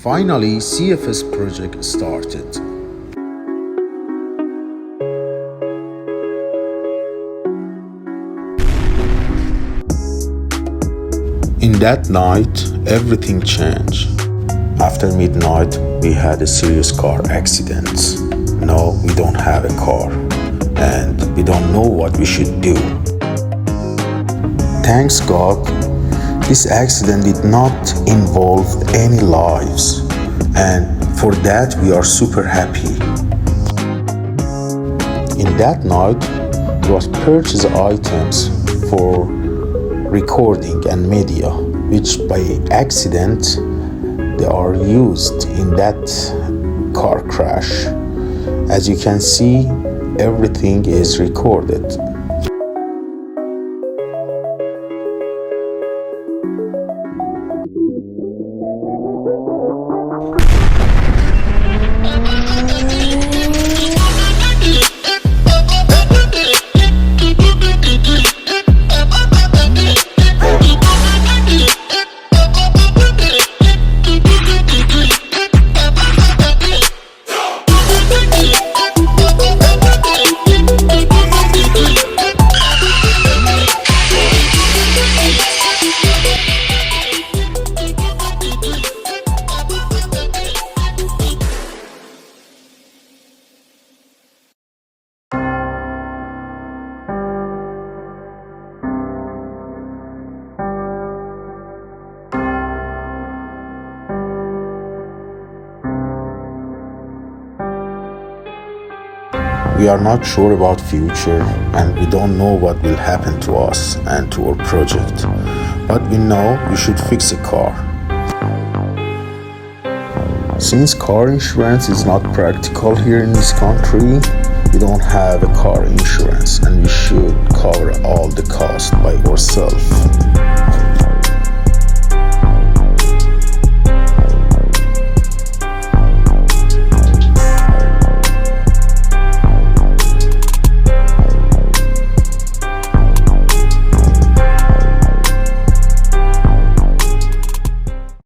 Finally, CFS project started. In that night, everything changed. After midnight, we had a serious car accident. Now we don't have a car, and we don't know what we should do. Thanks God, this accident did not involve any lives, and for that we are super happy. In that night, we was purchase items for recording and media, which by accident they are used in that car crash. As you can see, everything is recorded. We are not sure about future, and we don't know what will happen to us and to our project. But we know we should fix a car. Since car insurance is not practical here in this country, we don't have a car insurance, and we should cover all the cost by ourselves.